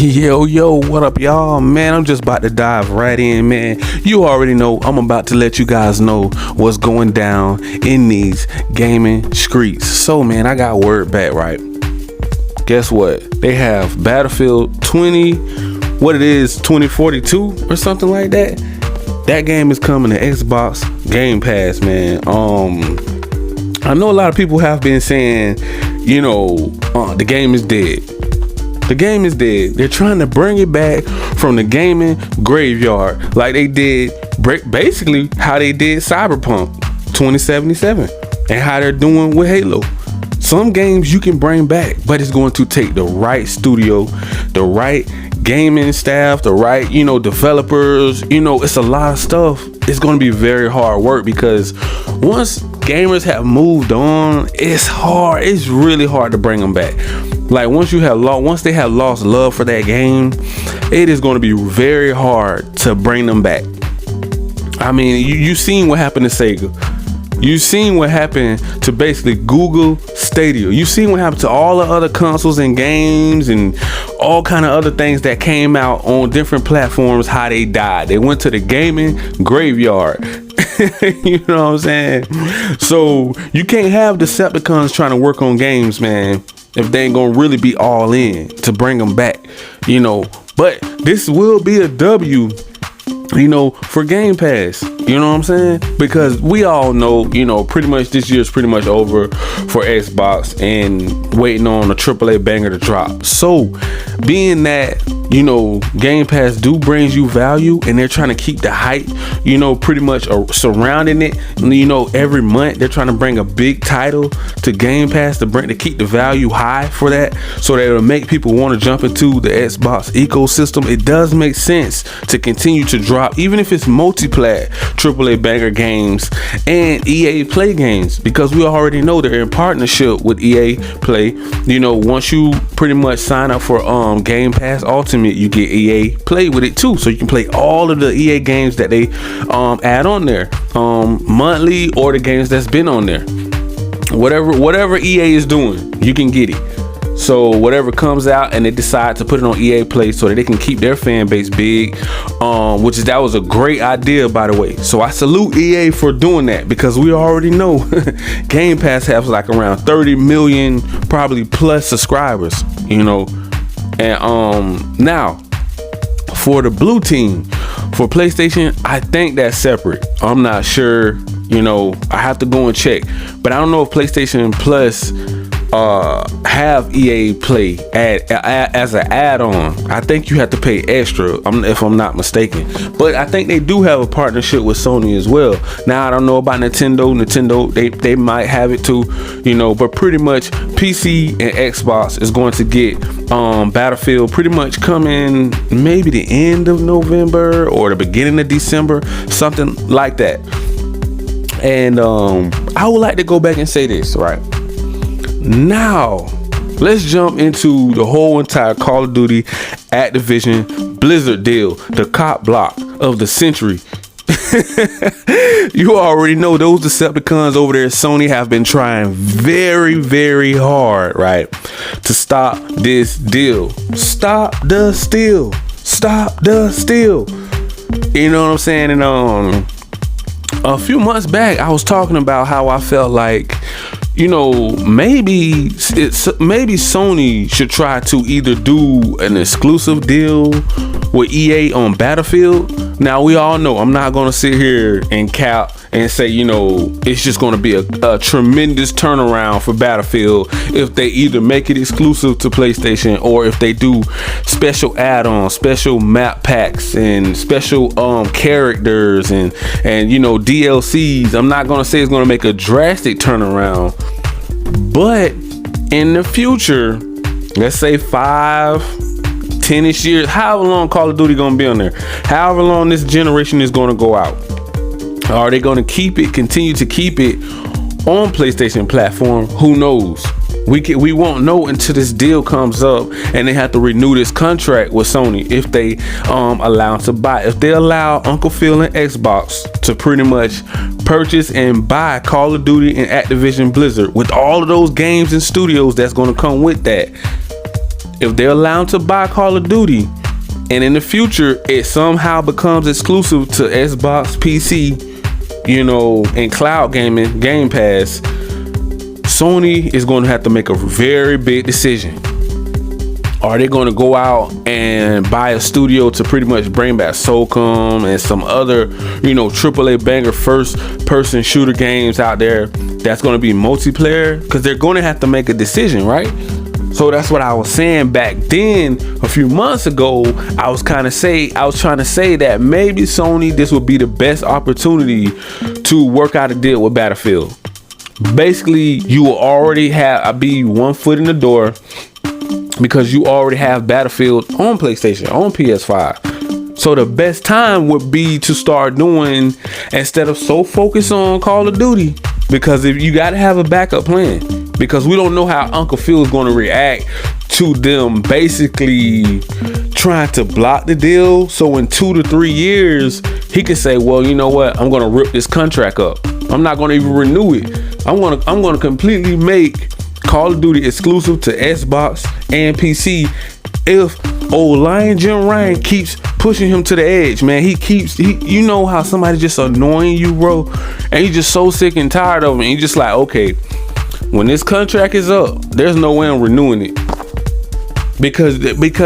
Yo, what up, y'all? Man, I'm just about to dive right in, man. You already know I'm about to let you guys know what's going down in these gaming streets. So, man, I got word back, right? Guess what? They have Battlefield 2042 or something like that. That game is coming to Xbox Game Pass, man. I know a lot of people have been saying, the game is dead. The game is dead. They're trying to bring it back from the gaming graveyard, like they did, basically how they did Cyberpunk 2077 and how they're doing with Halo. Some games you can bring back, but it's going to take the right studio, the right gaming staff, the right, developers. It's a lot of stuff. It's going to be very hard work because once gamers have moved on, it's hard. It's really hard to bring them back. Like once they have lost love for that game, it is going to be very hard to bring them back. I mean, you seen what happened to Sega. You seen what happened to basically Google Stadia. You seen what happened to all the other consoles and games and all kind of other things that came out on different platforms, how they died. They went to the gaming graveyard. You know what I'm saying? So you can't have Decepticons trying to work on games, man, if they ain't gonna really be all in to bring them back, but this will be a W, for Game Pass, you know what I'm saying? Because we all know, pretty much this year's pretty much over for Xbox and waiting on a AAA banger to drop. So being that, Game Pass brings you value and they're trying to keep the hype, pretty much surrounding it. Every month they're trying to bring a big title to Game Pass to keep the value high for that, so that it'll make people want to jump into the Xbox ecosystem. It does make sense to continue to drop, even if it's multi-plat AAA banger games and EA Play games, because we already know they're in partnership with EA Play. Once you pretty much sign up for Game Pass Ultimate, you get EA Play with it too, so you can play all of the EA games that they add on there monthly, or the games that's been on there. Whatever EA is doing, you can get it. So whatever comes out and they decide to put it on EA Play so that they can keep their fan base big, that was a great idea, by the way. So I salute EA for doing that, because we already know Game Pass has like around 30 million probably plus subscribers, and now for the blue team for PlayStation, I think that's separate. I'm not sure, I have to go and check, but I don't know if PlayStation Plus have EA Play as an add-on. I think you have to pay extra, if I'm not mistaken, but I think they do have a partnership with Sony as well. Now I don't know about Nintendo, they might have it too, but pretty much PC and Xbox is going to get Battlefield pretty much coming maybe the end of November or the beginning of December, something like that. And I would like to go back and say this, right? Now, let's jump into the whole entire Call of Duty Activision Blizzard deal, the cop block of the century. You already know those Decepticons over there at Sony have been trying very, very hard, right, to stop this deal. Stop the steal. Stop the steal. You know what I'm saying? And a few months back, I was talking about how I felt like, maybe Sony should try to either do an exclusive deal with EA on Battlefield. Now we all know I'm not gonna sit here and cap and say it's just gonna be a tremendous turnaround for Battlefield if they either make it exclusive to PlayStation, or if they do special add-ons, special map packs, and special characters and DLCs. I'm not gonna say it's gonna make a drastic turnaround, but in the future, let's say 5-10ish years, however long Call of Duty gonna be on there, however long this generation is gonna go out, are they gonna continue to keep it on PlayStation platform? Who knows? We won't know until this deal comes up and they have to renew this contract with Sony, if they allow to buy. If they allow Uncle Phil and Xbox to pretty much purchase and buy Call of Duty and Activision Blizzard with all of those games and studios that's going to come with that, if they're allowed to buy Call of Duty, and in the future it somehow becomes exclusive to Xbox, PC, and cloud gaming, Game Pass, Sony is going to have to make a very big decision. Are they going to go out and buy a studio to pretty much bring back SOCOM and some other, AAA banger first person shooter games out there that's going to be multiplayer? Because they're going to have to make a decision, right? So that's what I was saying back then. A few months ago, I was trying to say that maybe Sony, this would be the best opportunity to work out a deal with Battlefield. Basically, you will already be 1 foot in the door, because you already have Battlefield on PlayStation, on PS5. So the best time would be to start doing, instead of so focused on Call of Duty, because if you got to have a backup plan, because we don't know how Uncle Phil is going to react to them basically trying to block the deal. So in 2 to 3 years, he can say, well, you know what? I'm going to rip this contract up. I'm not going to even renew it. I'm going to completely make Call of Duty exclusive to Xbox and PC if old Lion Jim Ryan keeps pushing him to the edge, man. You know how somebody just annoying you, bro, and you just so sick and tired of it, and you just like, okay, when this contract is up, there's no way I'm renewing it. Because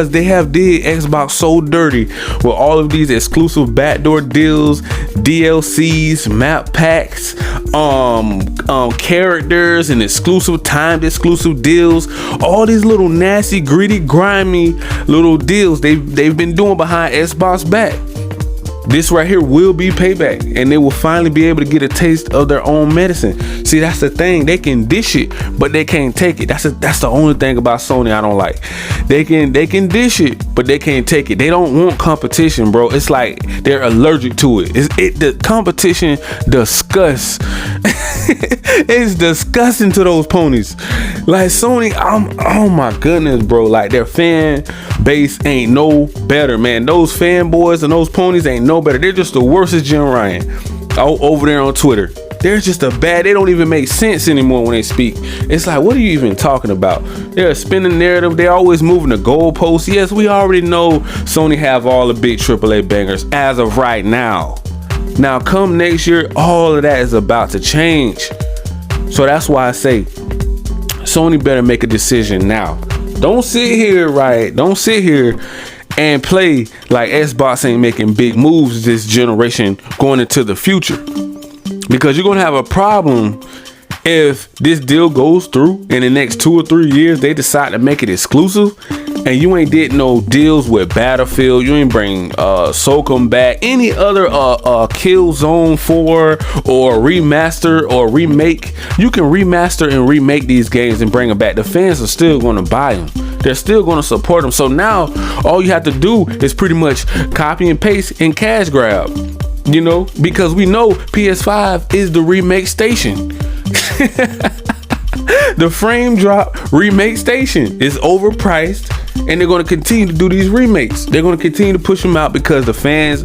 they have did Xbox so dirty with all of these exclusive backdoor deals, DLCs, map packs, characters, and timed exclusive deals. All these little nasty, greedy, grimy little deals they've been doing behind Xbox back. This right here will be payback, and they will finally be able to get a taste of their own medicine. See, that's the thing. They can dish it, but they can't take it. That's the only thing about Sony I don't like. They can dish it, but they can't take it. They don't want competition, bro. It's like they're allergic to it. The competition disgusts. It's disgusting to those ponies. Like Sony, oh my goodness, bro. Like their fan base ain't no better, man. Those fanboys and those ponies ain't no better. They're just the worstest Jim Ryan over there on Twitter. They're just they don't even make sense anymore when they speak. It's like, what are you even talking about? They're spinning narrative. They're always moving the goalposts. Yes, we already know Sony have all the big AAA bangers as of right now. Now, come next year, all of that is about to change. So that's why I say Sony better make a decision now. Don't sit here and play like Xbox ain't making big moves this generation going into the future. Because you're going to have a problem if this deal goes through in the next 2 or 3 years, they decide to make it exclusive, and you ain't did no deals with Battlefield, you ain't bring SOCOM back, any other Killzone 4 or remaster or remake. You can remaster and remake these games and bring them back. The fans are still going to buy them. They're still going to support them. So now all you have to do is pretty much copy and paste and cash grab, because we know PS5 is the remake station. The frame drop remake station is overpriced, and they're going to continue to do these remakes. They're going to continue to push them out because the fans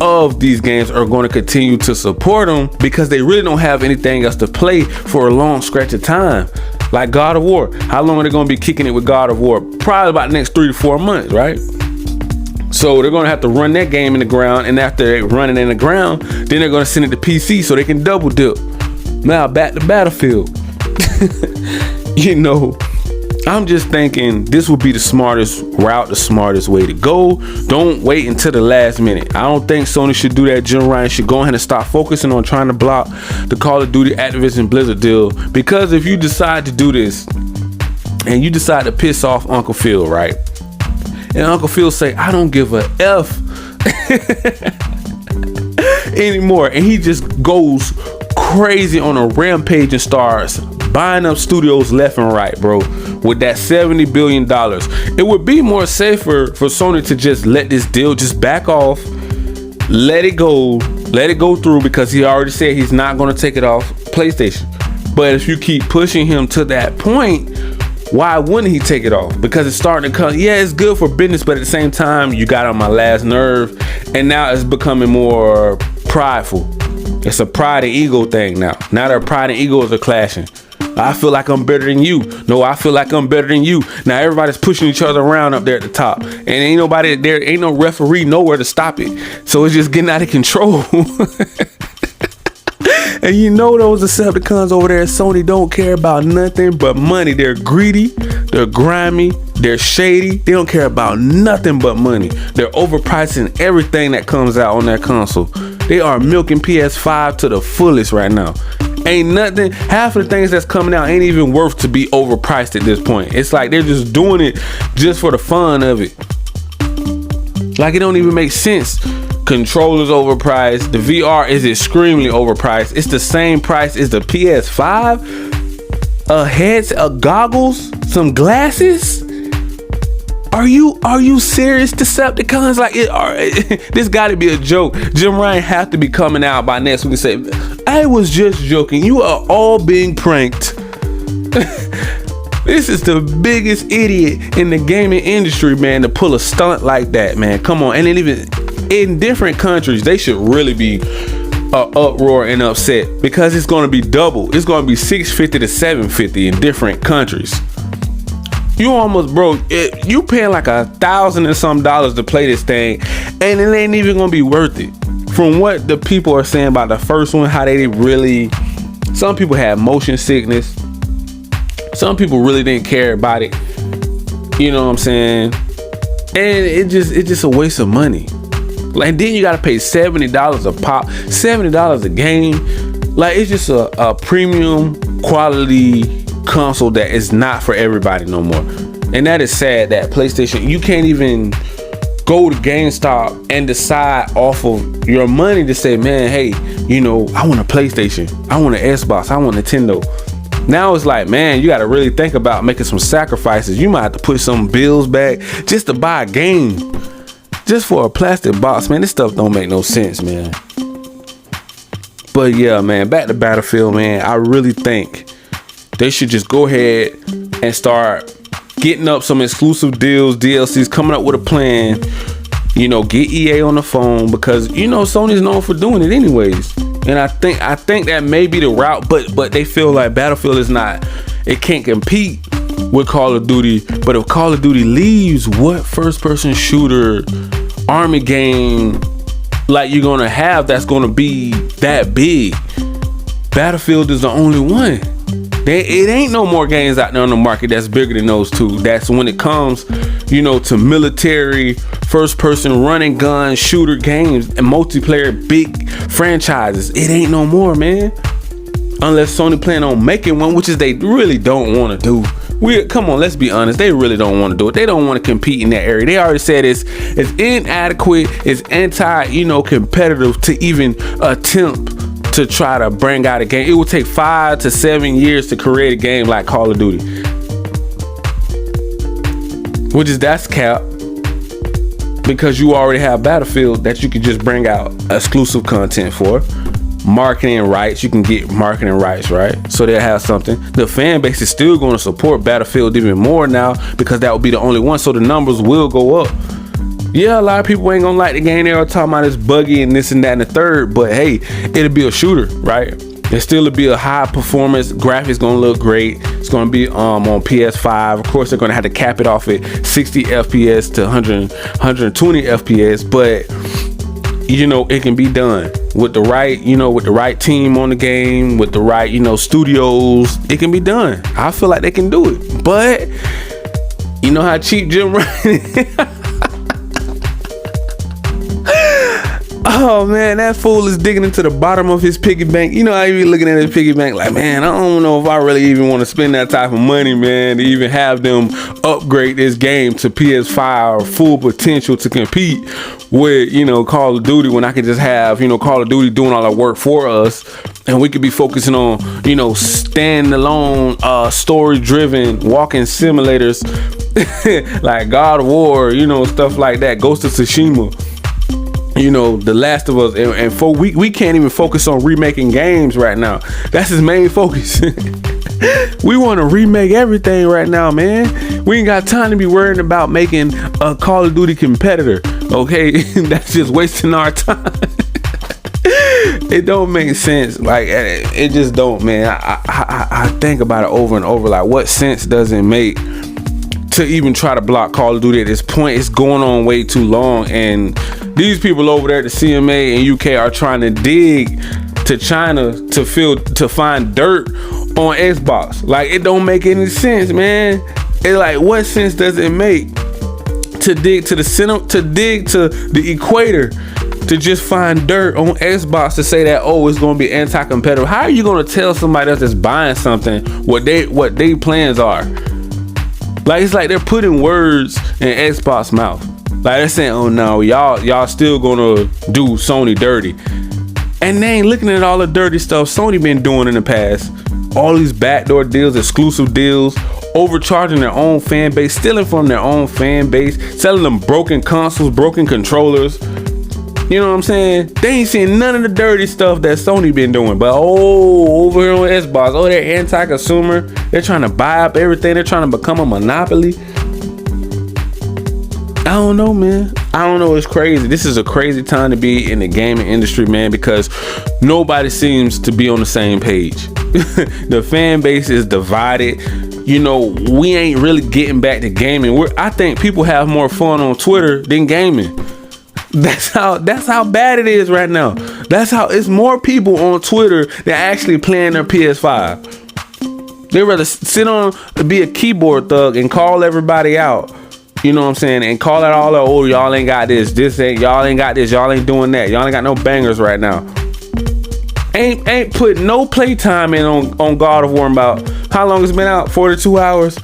of these games are going to continue to support them, because they really don't have anything else to play for a long stretch of time. Like God of War. How long are they going to be kicking it with God of War? Probably about the next 3 to 4 months, right? So they're going to have to run that game in the ground, and after they run it in the ground, then they're going to send it to PC so they can double dip. Now back to Battlefield. I'm just thinking this would be the smartest route, the smartest way to go. Don't wait until the last minute. I don't think Sony should do that. Jim Ryan should go ahead and start focusing on trying to block the Call of Duty Activision Blizzard deal. Because if you decide to do this and you decide to piss off Uncle Phil, right? And Uncle Phil say, I don't give a F anymore. And he just goes crazy on a rampage and starts buying up studios left and right, bro, with that $70 billion. It would be more safer for Sony to just let this deal just back off, let it go through, because he already said he's not going to take it off PlayStation. But if you keep pushing him to that point, why wouldn't he take it off? Because it's starting to come. Yeah, it's good for business, but at the same time, you got on my last nerve, and now it's becoming more prideful. It's a pride and ego thing now. Now their pride and egos are clashing. I feel like I'm better than you. No, I feel like I'm better than you. Now everybody's pushing each other around up there at the top, and ain't nobody there, ain't no referee nowhere to stop it. So it's just getting out of control. And you know those Decepticons over there at Sony don't care about nothing but money. They're greedy, they're grimy, they're shady. They don't care about nothing but money. They're overpricing everything that comes out on that console. They are milking PS5 to the fullest right now. Ain't nothing, half of the things that's coming out ain't even worth to be overpriced at this point. It's like they're just doing it just for the fun of it. Like it don't even make sense. Controllers overpriced. The VR is extremely overpriced. It's the same price as the PS5. Heads, goggles, some glasses. Are you serious, Decepticons? Like this got to be a joke. Jim Ryan have to be coming out by next week and say, "I was just joking. You are all being pranked." This is the biggest idiot in the gaming industry, man, to pull a stunt like that, man. Come on. And then even in different countries, they should really be uproar and upset, because it's going to be double. It's going to be $650 to $750 in different countries. You almost broke it. You paying like $1,000 and some to play this thing, and it ain't even going to be worth it. From what the people are saying about the first one, how they really, some people had motion sickness. Some people really didn't care about it. You know what I'm saying? And it's just a waste of money. Like, then you gotta pay $70 a pop, $70 a game. Like, it's just a premium quality console that is not for everybody no more. And that is sad that PlayStation, you can't even go to GameStop and decide off of your money to say, man, hey, you know, I want a PlayStation, I want an Xbox, I want Nintendo. Now it's like, man, you got to really think about making some sacrifices. You might have to put some bills back just to buy a game, just for a plastic box. Man, this stuff don't make no sense, man. But yeah, man, back to Battlefield, man. I really think they should just go ahead and start getting up some exclusive deals, DLCs, coming up with a plan. You know, get EA on the phone, because you know Sony's known for doing it anyways. And I think that may be the route, but they feel like Battlefield is not, it can't compete with Call of Duty. But if Call of Duty leaves, what first person shooter army game like you're gonna have that's gonna be that big? Battlefield is the only one. It ain't no more games out there on the market that's bigger than those two. That's when it comes, you know, to military, first person running gun shooter games and multiplayer big franchises. It ain't no more, man. Unless Sony plan on making one, which is they really don't want to do. Come on, let's be honest. They really don't want to do it. They don't want to compete in that area. They already said it's inadequate, it's competitive to even attempt to try to bring out a game. It would take 5 to 7 years to create a game like Call of Duty, that's cap, because you already have Battlefield that you can just bring out exclusive content for. Marketing rights, you can get marketing rights, right? So they'll have something. The fan base is still going to support Battlefield even more now, because that will be the only one, so the numbers will go up. Yeah, a lot of people ain't gonna like the game. They're talking about it's buggy and this and that and the third, but hey, it'll be a shooter, right? It still will be a high performance. Graphics gonna look great. It's gonna be on PS5. Of course, they're gonna have to cap it off at 60 FPS to 120 FPS, but you know, it can be done with the right team on the game, with the right, studios. It can be done. I feel like they can do it, but you know how cheap Jim Ryan. Oh man, that fool is digging into the bottom of his piggy bank. You know how you be looking at his piggy bank like, man, I don't know if I really even want to spend that type of money, man, to even have them upgrade this game to PS5 full potential to compete with, Call of Duty, when I could just have, Call of Duty doing all the work for us, and we could be focusing on, standalone, story-driven walking simulators like God of War, stuff like that, Ghost of Tsushima. The Last of Us, and we can't even focus on remaking games right now. That's his main focus. We want to remake everything right now, man. We ain't got time to be worrying about making a Call of Duty competitor. Okay, that's just wasting our time. It don't make sense. Like, it just don't, man. I think about it over and over. Like, what sense does it make to even try to block Call of Duty at this point? It's going on way too long, and these people over there at the CMA and UK are trying to dig to China to find dirt on Xbox. Like, it don't make any sense, man. It's like, what sense does it make to dig to the center, to dig to the equator, to just find dirt on Xbox to say that, oh, it's gonna be anti-competitive? How are you gonna tell somebody else that's buying something what they plans are? Like, it's like they're putting words in Xbox mouth. Like, they're saying, oh no, y'all still gonna do Sony dirty. And they ain't looking at all the dirty stuff Sony been doing in the past. All these backdoor deals, exclusive deals, overcharging their own fan base, stealing from their own fan base, selling them broken consoles, broken controllers. You know what I'm saying? They ain't seen none of the dirty stuff that Sony been doing. But over here on Xbox, they're anti-consumer. They're trying to buy up everything. They're trying to become a monopoly. I don't know, man. I don't know. It's crazy. This is a crazy time to be in the gaming industry, man, because nobody seems to be on the same page. The fan base is divided. You know, we ain't really getting back to gaming. I think people have more fun on Twitter than gaming. That's how bad it is right now. That's how it's more people on Twitter that actually playing their PS5. They rather sit on to be a keyboard thug and call everybody out. You know what I'm saying? And call out all the, oh, y'all ain't got this. Y'all ain't got this. Y'all ain't doing that. Y'all ain't got no bangers right now. Ain't put no playtime in on God of War about how long it's been out? 42 hours.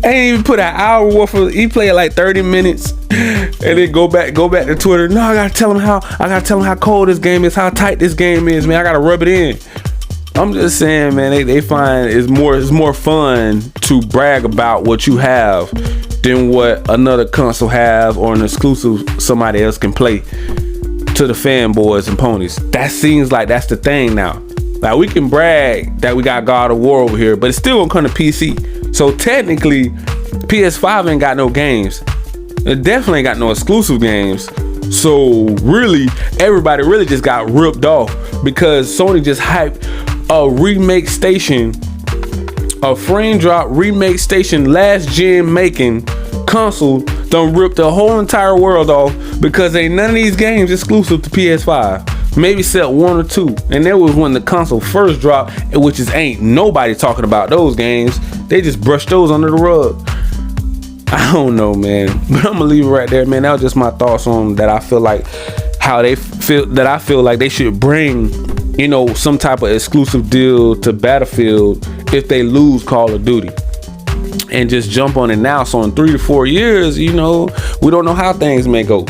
Ain't even put an hour worth of. He played like 30 minutes, and then go back to Twitter. No, I gotta tell him how cold this game is, how tight this game is, man. I gotta rub it in. I'm just saying, man. They find it's more fun to brag about what you have than what another console have or an exclusive somebody else can play to the fanboys and ponies. That seems like that's the thing now. Like, we can brag that we got God of War over here, but it's still gonna come to PC. So technically, PS5 ain't got no games. It definitely ain't got no exclusive games. So really, everybody really just got ripped off because Sony just hyped a remake station, a frame drop remake station, last gen making console. Done ripped the whole entire world off because ain't none of these games exclusive to PS5. Maybe except one or two, and that was when the console first dropped, which is ain't nobody talking about those games. They just brushed those under the rug. I don't know, man, but I'm gonna leave it right there, man. That was just my thoughts on that. I feel like how they feel, that I feel like they should bring, you know, some type of exclusive deal to Battlefield if they lose Call of Duty, and just jump on it now. So in 3 to 4 years, you know, we don't know how things may go.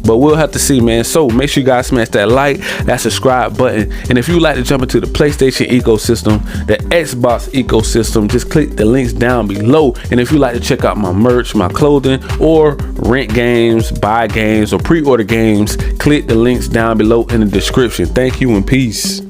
But we'll have to see, man. So make sure you guys smash that like, that subscribe button. And if you'd like to jump into the PlayStation ecosystem, the Xbox ecosystem, just click the links down below. And if you'd like to check out my merch, my clothing, or rent games, buy games, or pre-order games, click the links down below in the description. Thank you and peace.